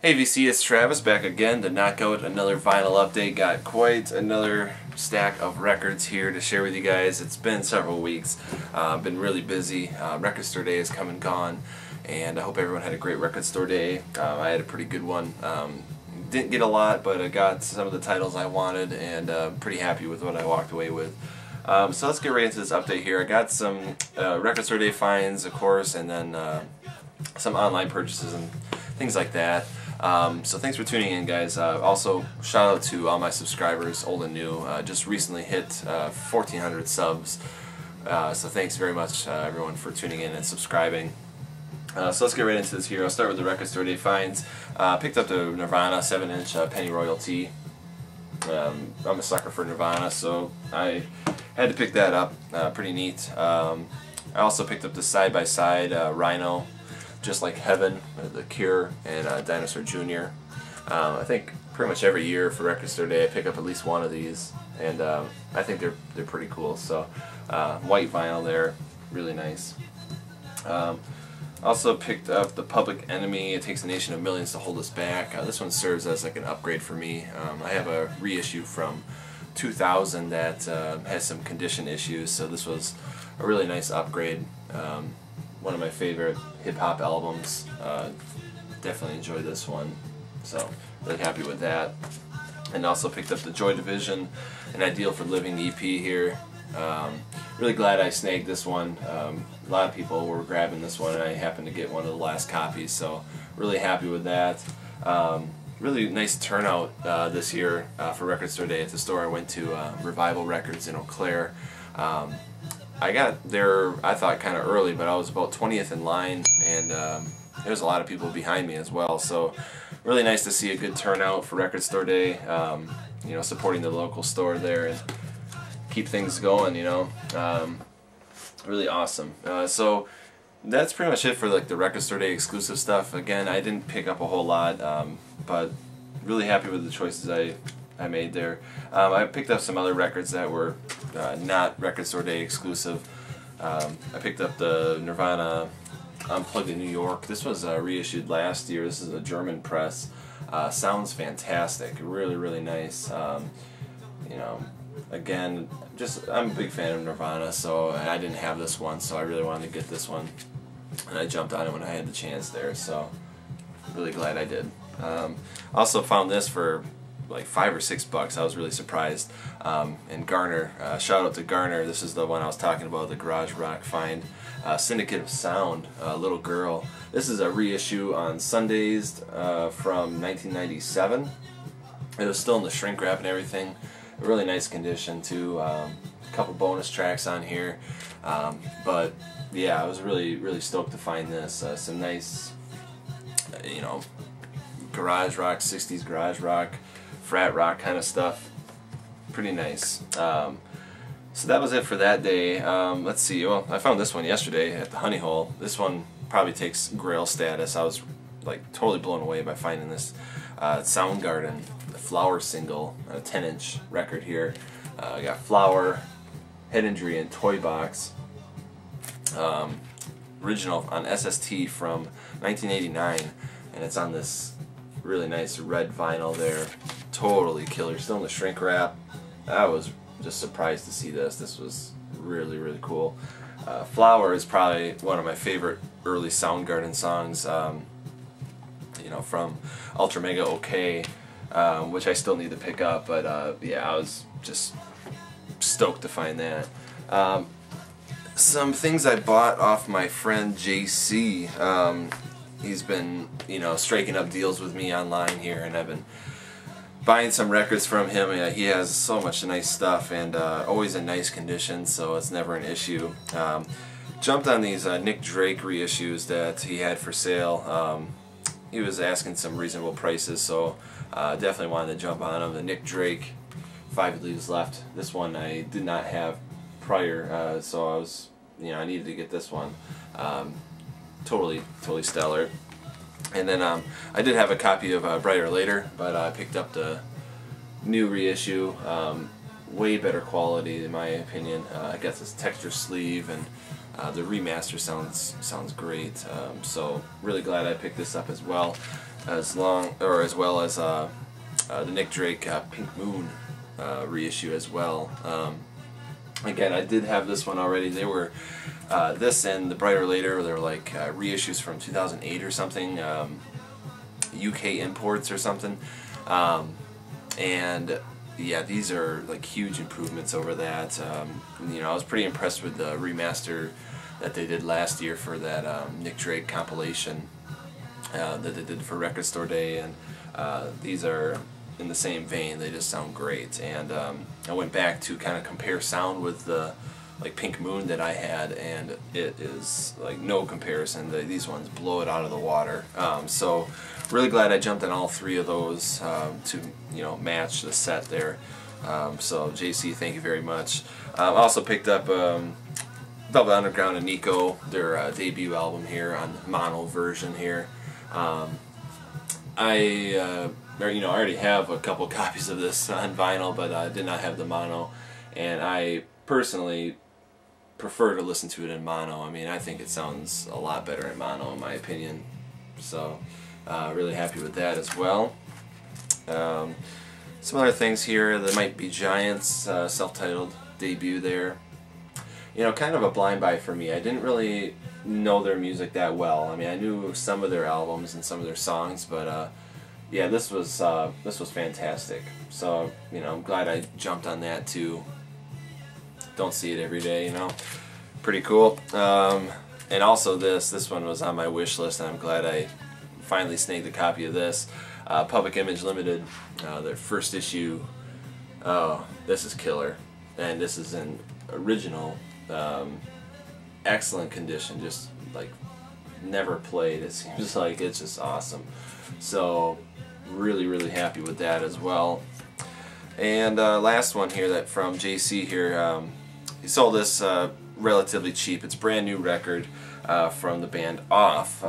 Hey VC, it's Travis back again to knock out another vinyl update. Got quite another stack of records here to share with you guys. It's been several weeks. Been really busy. Record store day has come and gone, and I hope everyone had a great record store day. I had a pretty good one. Didn't get a lot, but I got some of the titles I wanted, and pretty happy with what I walked away with. So let's get right into this update here. I got some record store day finds, of course, and then some online purchases and things like that. So thanks for tuning in, guys. Also, shout out to all my subscribers, old and new. Just recently hit 1,400 subs. So thanks very much, everyone, for tuning in and subscribing. So let's get right into this here. I'll start with the record store day finds. Picked up the Nirvana 7-inch penny royalty. I'm a sucker for Nirvana, so I had to pick that up. Pretty neat. I also picked up the side-by-side Rhino, Just Like Heaven, The Cure, and Dinosaur Jr. I think pretty much every year for Record Store Day I pick up at least one of these, and I think they're pretty cool. So white vinyl there, really nice. Also picked up the Public Enemy, It Takes a Nation of Millions to Hold Us Back. This one serves as like an upgrade for me. I have a reissue from 2000 that has some condition issues, so this was a really nice upgrade. One of my favorite hip-hop albums. Definitely enjoyed this one, so really happy with that. And also picked up the Joy Division, An Ideal for Living EP here. Really glad I snagged this one. A lot of people were grabbing this one, and I happened to get one of the last copies, so really happy with that. Really nice turnout this year for Record Store Day at the store I went to, Revival Records in Eau Claire. I got there, I thought, kind of early, but I was about 20th in line, and there was a lot of people behind me as well, so really nice to see a good turnout for Record Store Day, you know, supporting the local store there and keep things going, you know. Really awesome. So that's pretty much it for like the Record Store Day exclusive stuff. Again, I didn't pick up a whole lot, but really happy with the choices I made there. I picked up some other records that were not Record Store Day exclusive. I picked up the Nirvana Unplugged in New York. This was reissued last year. This is a German press. Sounds fantastic. Really, really nice. You know, again, I'm a big fan of Nirvana, so I didn't have this one, so I really wanted to get this one, and I jumped on it when I had the chance there. So really glad I did. Also found this for like $5 or $6. I was really surprised. And Garner, shout out to Garner. This is the one I was talking about, the garage rock find. Syndicate of Sound, Little Girl. This is a reissue on Sundays from 1997. It was still in the shrink wrap and everything. A really nice condition too. A couple bonus tracks on here. But yeah, I was really stoked to find this. Some nice, you know, garage rock, 60s garage rock, frat rock kind of stuff. Pretty nice. So that was it for that day. Let's see. Well, I found this one yesterday at the Honey Hole. This one probably takes Grail status. I was like totally blown away by finding this. Soundgarden, the Flower single, a 10-inch record here. I got Flower, Head Injury, and Toy Box. Original on SST from 1989, and it's on this really nice red vinyl there. Totally killer. Still in the shrink wrap. I was just surprised to see this. This was really cool. Flower is probably one of my favorite early Soundgarden songs. You know, from Ultra Mega OK, which I still need to pick up. But yeah, I was just stoked to find that. Some things I bought off my friend JC. He's been, you know, striking up deals with me online here, and I've been buying some records from him. He has so much nice stuff, and always in nice condition, so it's never an issue. Jumped on these Nick Drake reissues that he had for sale. He was asking some reasonable prices, so definitely wanted to jump on them. The Nick Drake, 5 Leaves Left. This one I did not have prior, so I was, you know, I needed to get this one. Totally stellar. And then I did have a copy of Brighter Later, but I picked up the new reissue. Way better quality in my opinion. I got this texture sleeve, and the remaster sounds great. So really glad I picked this up as well. as well as the Nick Drake Pink Moon reissue as well. Again, I did have this one already. They were this and The Brighter Later. They were like reissues from 2008 or something, UK imports or something. And yeah, these are like huge improvements over that. You know, I was pretty impressed with the remaster that they did last year for that Nick Drake compilation that they did for Record Store Day, and these are in the same vein. They just sound great. And I went back to kind of compare sound with the like Pink Moon that I had, and it is like no comparison. These ones blow it out of the water. So really glad I jumped on all three of those to, you know, match the set there. So JC, thank you very much. I also picked up Velvet Underground and Nico, their debut album here on mono version here. I already have a couple copies of this on vinyl, but I did not have the mono, and I personally prefer to listen to it in mono. I mean, I think it sounds a lot better in mono, in my opinion. So, really happy with that as well. Some other things here, the Might Be Giants self-titled debut there. You know, kind of a blind buy for me. I didn't really know their music that well. I mean, I knew some of their albums and some of their songs, but yeah, this was fantastic. So, you know, I'm glad I jumped on that too. Don't see it every day, you know. Pretty cool. And also this one was on my wish list, and I'm glad I finally snagged a copy of this. Public Image Ltd, their first issue. Oh, this is killer. And this is an original, excellent condition, just like never played. It seems like it's just awesome. So really happy with that as well. And last one here, that from JC here. He sold this relatively cheap. It's a brand new record from the band Off,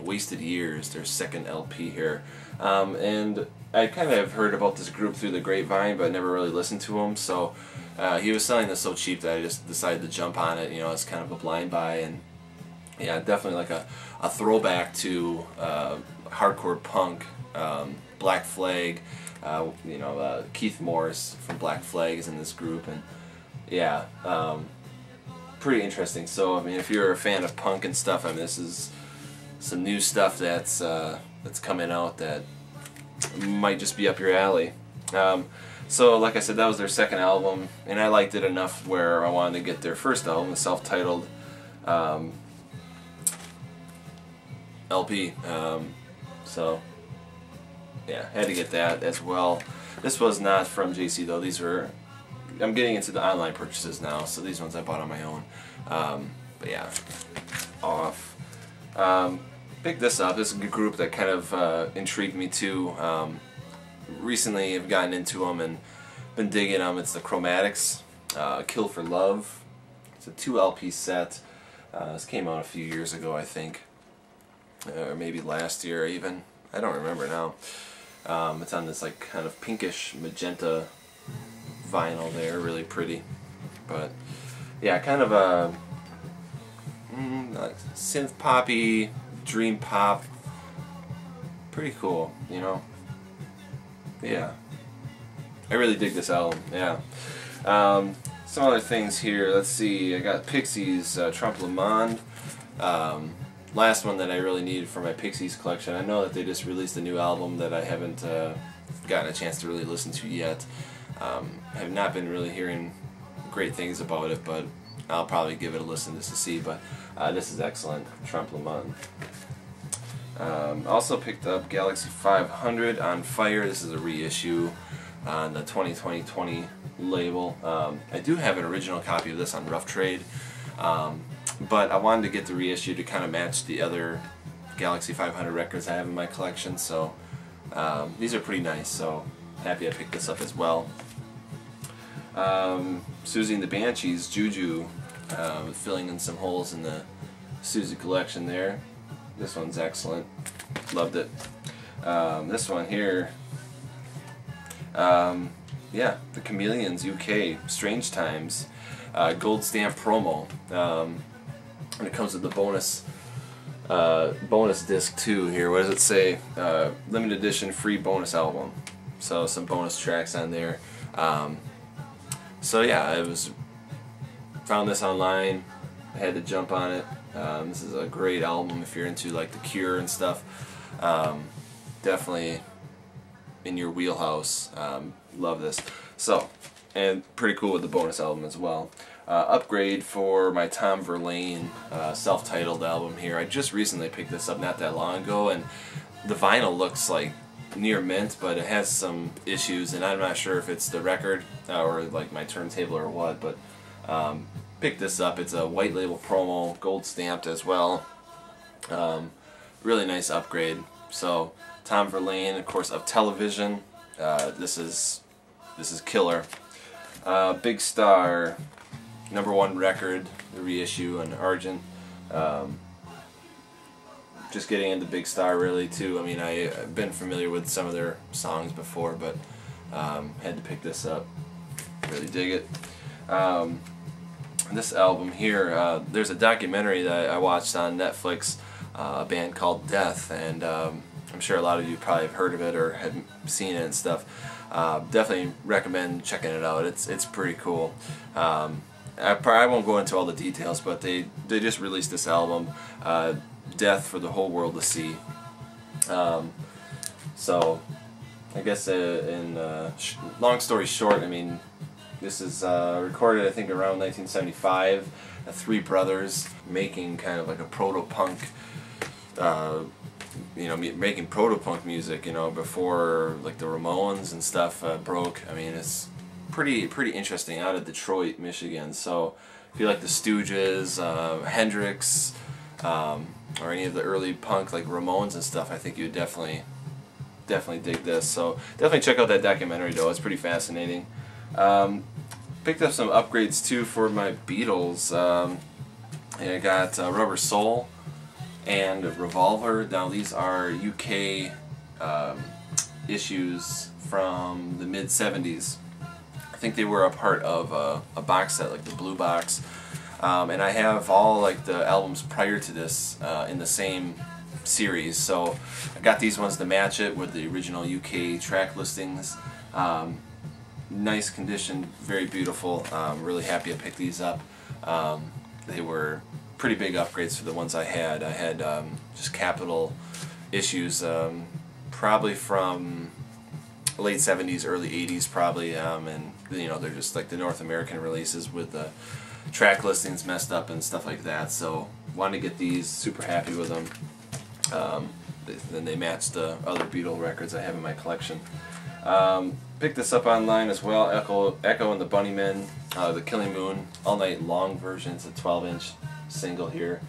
Wasted Years, their second LP here. And I kind of heard about this group through the grapevine, but never really listened to them. So he was selling this so cheap that I just decided to jump on it. You know, it's kind of a blind buy, and yeah, definitely like a throwback to hardcore punk, Black Flag. You know, Keith Morris from Black Flag is in this group, and yeah, pretty interesting. So I mean, if you're a fan of punk and stuff, I mean, this is some new stuff that's coming out that might just be up your alley. So like I said, that was their second album, and I liked it enough where I wanted to get their first album, the self-titled LP. So yeah, had to get that as well. This was not from JC though. These were, I'm getting into the online purchases now, so these ones I bought on my own. But yeah, Off. Picked this up. This is a group that kind of intrigued me too. Recently I've gotten into them and been digging them. It's the Chromatics, Kill for Love. It's a 2 LP set. This came out a few years ago, I think, or maybe last year even. I don't remember now. It's on this like kind of pinkish magenta vinyl there, really pretty. But yeah, kind of a like synth poppy, dream pop. Pretty cool, you know. Yeah, I really dig this album. Yeah. Some other things here. Let's see. I got Pixies, Trompe le Monde. Last one that I really needed for my Pixies collection. I know that they just released a new album that I haven't gotten a chance to really listen to yet. I have not been really hearing great things about it, but I'll probably give it a listen just to see. But this is excellent, Trompe le Monde. Also picked up Galaxie 500 on Fire. This is a reissue on the 2020 label. I do have an original copy of this on Rough Trade, but I wanted to get the reissue to kind of match the other Galaxie 500 records I have in my collection. So these are pretty nice, so happy I picked this up as well. Siouxsie the Banshees, Juju, filling in some holes in the Siouxsie collection there. This one's excellent. Loved it. This one here, yeah, the Chameleons UK, Strange Times, gold stamp promo. And it comes with the bonus bonus disc 2 here. What does it say? Limited edition free bonus album. So some bonus tracks on there. So yeah, I found this online. I had to jump on it. This is a great album if you're into like The Cure and stuff. Definitely in your wheelhouse. Love this. So, and pretty cool with the bonus album as well. Upgrade for my Tom Verlaine self-titled album here. I just recently picked this up not that long ago, and the vinyl looks like near mint, but it has some issues, and I'm not sure if it's the record or like my turntable or what, but picked this up. It's a white label promo, gold stamped as well. Really nice upgrade. So Tom Verlaine, of course, of Television. This is killer. Big Star, #1 record, the reissue on Argent. Just getting into Big Star really too. I mean, I've been familiar with some of their songs before, but had to pick this up. Really dig it. This album here, there's a documentary that I watched on Netflix, a band called Death, and I'm sure a lot of you probably have heard of it or have seen it and stuff. Definitely recommend checking it out. It's pretty cool. I won't go into all the details, but they just released this album, Death, for the whole world to see. So I guess long story short, I mean, this is recorded I think around 1975. 3 brothers making kind of like a proto-punk, making proto-punk music, before like the Ramones and stuff broke. I mean, it's pretty interesting, out of Detroit, Michigan. So if you like the Stooges, Hendrix, or any of the early punk like Ramones and stuff, I think you would definitely dig this. So definitely check out that documentary though. It's pretty fascinating. Picked up some upgrades too for my Beatles. I got Rubber Soul and Revolver. Now these are UK issues from the mid-70s. I think they were a part of a box set, like the Blue Box. And I have all like the albums prior to this in the same series. So I got these ones to match it with the original UK track listings. Nice condition, very beautiful. Really happy I picked these up. They were pretty big upgrades for the ones I had. I had just Capitol issues, probably from late 70s, early 80s probably, and they're just like the North American releases with the track listings messed up and stuff like that. So wanted to get these, super happy with them. Then they matched the other Beatle records I have in my collection. Picked this up online as well. Echo and the Bunnymen, the Killing Moon All Night Long version. It's a 12-inch single here.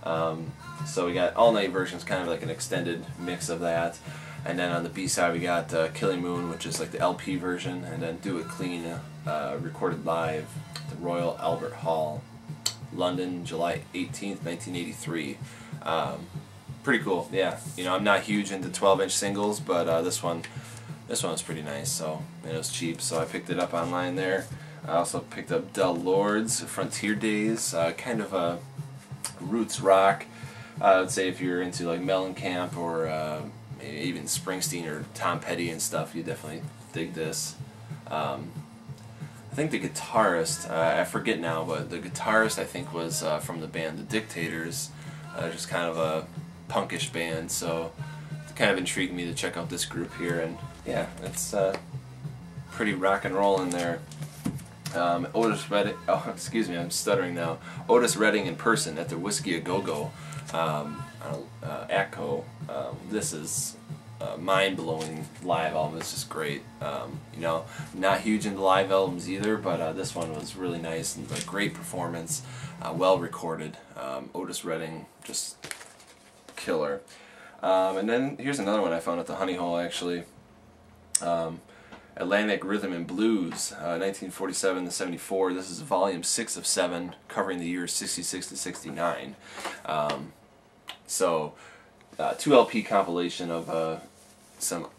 So we got all night versions, kind of like an extended mix of that. And then on the B side we got Killing Moon, which is like the LP version, and then Do It Clean, recorded live at the Royal Albert Hall, London, July 18th, 1983. Pretty cool, yeah. I'm not huge into 12-inch singles, but this one was pretty nice. So it was cheap, so I picked it up online there. I also picked up Del Lord's Frontier Days, kind of a roots rock. I would say if you're into like Mellencamp or maybe even Springsteen or Tom Petty and stuff, you definitely dig this. I think the guitarist, I forget now, but the guitarist I think was from the band The Dictators, just kind of a punkish band, so it kind of intrigued me to check out this group here, and yeah, it's pretty rock and roll in there. Otis Redding, oh excuse me, I'm stuttering now. Otis Redding in person at the Whiskey A Go Go, ACO. This is a mind-blowing live album. It's just great. Not huge into live albums either, but this one was really nice and a great performance, well recorded. Otis Redding, just killer. And then here's another one I found at the Honey Hole actually. Atlantic Rhythm and Blues, 1947 to 74. This is volume 6 of 7, covering the years 66 to 69. So, 2 LP compilation of some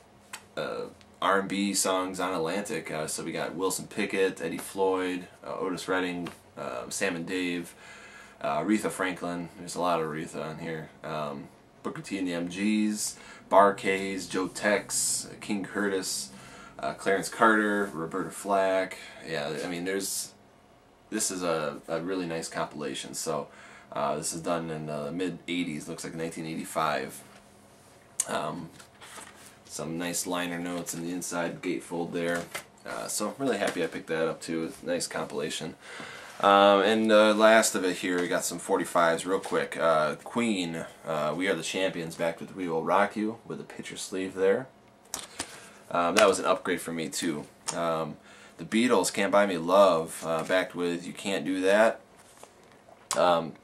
R&B songs on Atlantic. So we got Wilson Pickett, Eddie Floyd, Otis Redding, Sam and Dave, Aretha Franklin, there's a lot of Aretha on here. Booker T and the MGs, Bar-Kays, Joe Tex, King Curtis, Clarence Carter, Roberta Flack. Yeah, I mean, this is a really nice compilation. So this is done in the mid-'80s, looks like 1985. Some nice liner notes in the inside gatefold there. So I'm really happy I picked that up too. It's a nice compilation. And last of it here, we got some 45s real quick. Queen, We Are the Champions, backed with We Will Rock You, with a picture sleeve there. That was an upgrade for me too. The Beatles, Can't Buy Me Love, backed with You Can't Do That.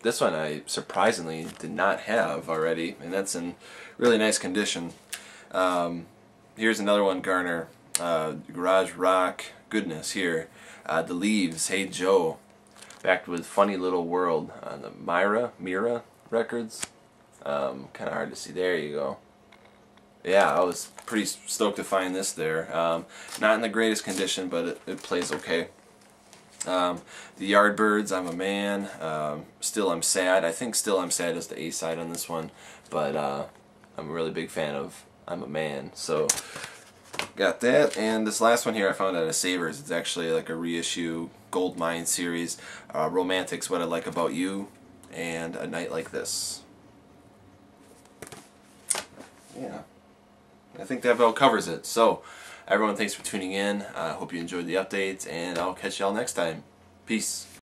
This one I surprisingly did not have already, and that's in really nice condition. Here's another one, Garner, Garage Rock Goodness here. The Leaves, Hey Joe, backed with Funny Little World on the Mira records. Kind of hard to see. There you go. Yeah, I was pretty stoked to find this there. Not in the greatest condition, but it plays okay. The Yardbirds, I'm a Man. Still I'm Sad. I think Still I'm Sad is the A side on this one, but I'm a really big fan of I'm a Man. So got that, and this last one here I found at a Savers. It's actually like a reissue Gold Mine series. Chromatics, What I Like About You, and A Night Like This. Yeah, I think that about covers it. So everyone, thanks for tuning in. I hope you enjoyed the updates, and I'll catch y'all next time. Peace.